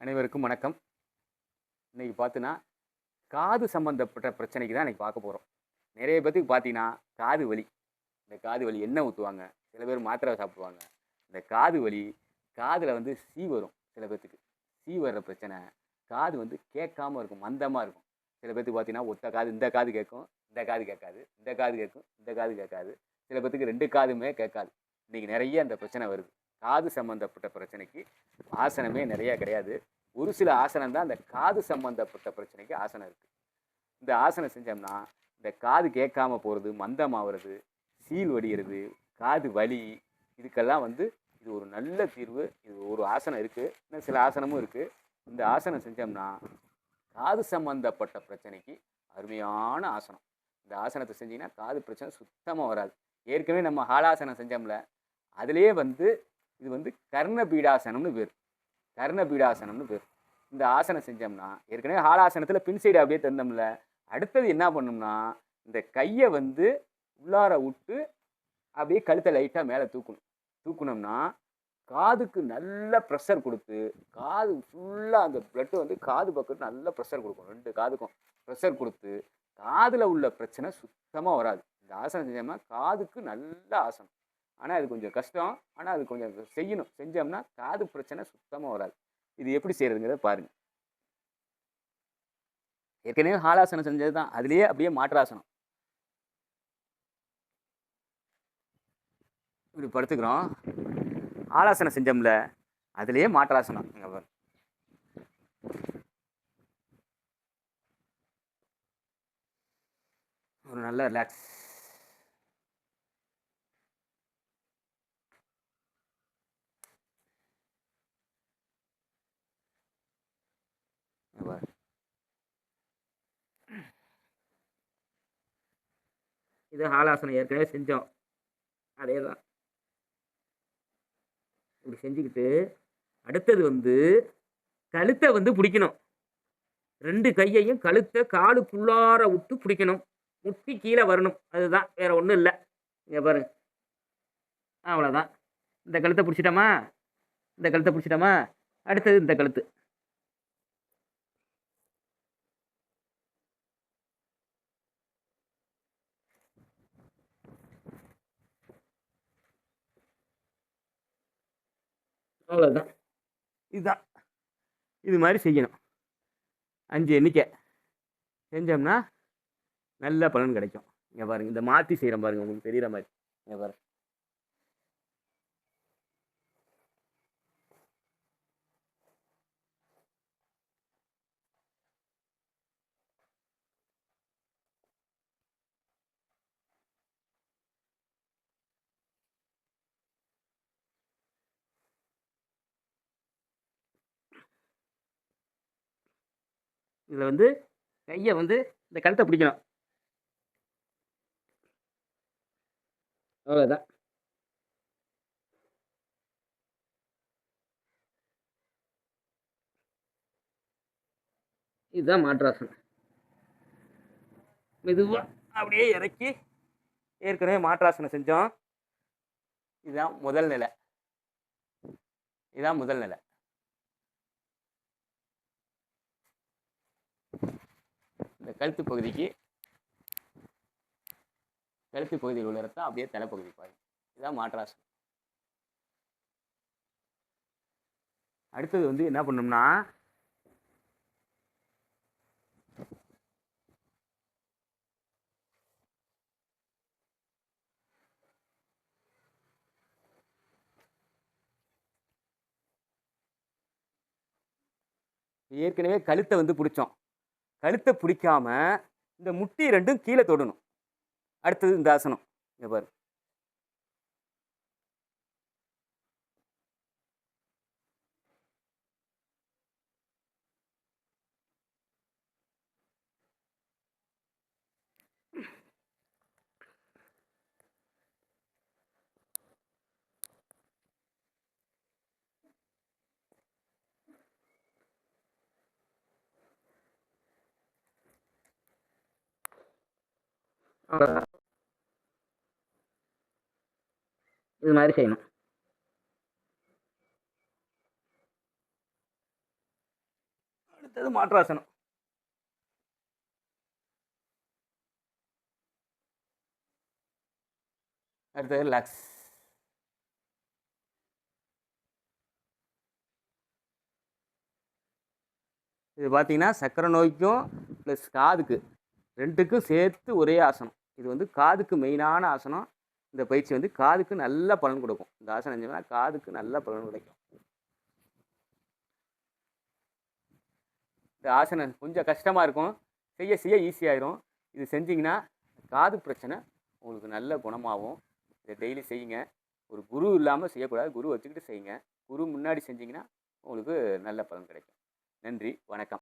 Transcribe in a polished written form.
அனைவருக்கும் வணக்கம். இன்னைக்கு பார்த்தீன்னா, காது சம்மந்தப்பட்ட பிரச்சனைக்கு தான் இன்னைக்கு பார்க்க போறோம். நெறைய பேத்துக்கு பார்த்தீங்கன்னா, காது வலி. இந்த காது வலி எண்ணெய் ஊத்துவாங்க. சில பேர் மாத்திரை சாப்பிடுவாங்க. இந்த காது வலி, காதுல வந்து சீ வரும் சில பேத்துக்கு. சீ வர்ற பிரச்சனை. காது வந்து கேட்காம இருக்கும். மந்தமா இருக்கும். சில பேத்துக்கு பார்த்தீங்கன்னா, ஒத்த காது இந்த காது கேட்கும், இந்த காது கேட்காது. இந்த காது கேட்கும், இந்த காது கேட்காது. சில பேத்துக்கு 2 காதுமே கேட்காது. இன்னைக்கு நெறைய அந்த பிரச்சனை வருது. காது சம்மந்தப்பட்ட பிரச்சனைக்கு ஆசனமே நெறைய கிடையாது. ஒரு சில ஆசனம் தான் அந்த காது சம்மந்தப்பட்ட பிரச்சனைக்கு ஆசனம் இருக்கு. இந்த ஆசனம் செஞ்சோம்னா, இந்த காது கேட்காம போறது, மந்தமாவறது, சீழ் வடியிறது, காது வலி இதுக்கெல்லாம் வந்து இது ஒரு நல்ல தீர்வு. இது ஒரு ஆசனம் இருக்கு. இன்னும் சில ஆசனமும் இருக்கு. இந்த ஆசனம் செஞ்சோம்னா, காது சம்மந்தப்பட்ட பிரச்சனைக்கு அருமையான ஆசனம். இந்த ஆசனத்த செஞ்சீங்கன்னா, காது பிரச்சனை சுத்தமா வராது. ஏற்கனவே நம்ம ஹாலாசனம் செஞ்சோம்ல, அதிலேயே வந்து இது வந்து கர்ணபீடாசனம்னு பேரு. கர்ணபீடாசனம்னு பேரு. இந்த ஆசனம் செஞ்சோம்னா, ஏற்கனவே ஹாலாசனத்தில பின் சைடு அப்படியே தந்தோம்ல, அடுத்தது என்ன பண்ணணும்னா, இந்த கைய வந்து உள்ளார வுட்டு, அப்படியே கழுத்த லைட்டா மேல தூக்கணும். தூக்குனோம்னா, காதுக்கு நல்ல பிரஷர் குடுத்து, காது ஃபுல்லா அந்த பிளட் வந்து காது பக்கம் நல்ல பிரஷர் குடுக்கும். 2 காதுக்கும் பிரஷர் குடுத்து, காதுல உள்ள பிரச்சனை சுத்தமா வராது. இந்த ஆசனம் செஞ்சோம்னா, காதுக்கு நல்ல ஆசனம். ஆனா, இது கொஞ்சம் கஷ்டம். ஆனா, அது கொஞ்சம் செய்யணும். செஞ்சோம்னா, காது பிரச்சனை சுத்தமா வராது. இது எப்படி செய்றதுங்கிறத பாருங்க. ஏற்கனவே ஹாலாசனம் செஞ்சது தான். அதிலேயே அப்படியே மாற்றாசனம். இப்படி படுத்துக்கிறோம். ஹாலாசனம் செஞ்சோம்ல, அதிலேயே மாற்றாசனம். இங்க பாருங்க. ஒரு நல்ல ரிலாக்ஸ். இங்க பாருங்க. இது ஹாலாசனம் ஏற்கனவே செஞ்சோம். அதேதான். இப்படி செஞ்சுக்கிட்டு, அடுத்தது வந்து கழுத்த வந்து புடிக்கணும். 2 கையையும் கழுத்த காலுக்குள்ளார வுட்டு புடிக்கணும். முட்டி கீழ வரணும். அதுதான். வேற ஒண்ணும் இல்ல. இங்க பாருங்க. அவ்வளோதான். இந்த கழுத்த புடிச்சுட்டோமா? இந்த கழுத்த புடிச்சுட்டோமா? அடுத்தது இந்த கழுத்து. அவ்வளோதான். இதுதான். இது மாரி செய்யணும். 5 எண்ணிக்கை. செஞ்சோம்னா, நல்ல பலன் கிடைக்கும். இங்க பாருங்க. இந்த மாத்தி செய்றேன் பாருங்க. உங்களுக்கு தெரியிற மாரி. இங்க பாருங்க. இதுல வந்து கைய வந்து இந்த கழுத்த பிடிக்கணும். அவ்வளோதான். இதுதான் மாற்றாசனம். மெதுவா அப்படியே இறக்கி, ஏற்கனவே மாற்றாசனம் செஞ்சோம். இதுதான் முதல் நிலை. இதான் முதல் நிலை. இந்த கழுத்து பகுதிக்கு கழுத்து பகுதியில் உள்ள ரத்தம் அப்படியே தலைப்பகுதி பாருங்க. இதுதான் மாற்றாசனம். அடுத்தது வந்து என்ன பண்ணணும்னா, ஏற்கனவே கழுத்த வந்து புடிச்சோம். கழுத்த பிடிக்காம, இந்த முட்டி 2ம் கீழ தொடணும். அடுத்தது இந்த ஆசனம். இங்க பாருங்க. அவ்வளோதான். இது மாரி செய்யணும். அடுத்தது மாற்றாசனம். அடுத்தது ரிலாக்ஸ். இது பார்த்தீங்கன்னா சர்க்கரை நோய்க்கும் ப்ளஸ் காதுக்கு 2க்கும் சேர்த்து ஒரே ஆசனம். இது வந்து காதுக்கு மெயினான ஆசனம். இந்த பயிற்சி வந்து காதுக்கு நல்ல பலன் கொடுக்கும். இந்த ஆசனம் செஞ்சோம்னா காதுக்கு நல்ல பலன் கிடைக்கும். இந்த ஆசனம் கொஞ்சம் கஷ்டமாக இருக்கும், செய்ய செய்ய ஈஸியாயிரும். இது செஞ்சிங்கன்னா காது பிரச்சனை உங்களுக்கு நல்ல குணமாகும். இதை டெய்லி செய்யுங்க. ஒரு குரு இல்லாமல் செய்யக்கூடாது, குரு வச்சுக்கிட்டு செய்யுங்க. குரு முன்னாடி செஞ்சிங்கன்னா உங்களுக்கு நல்ல பலன் கிடைக்கும். நன்றி, வணக்கம்.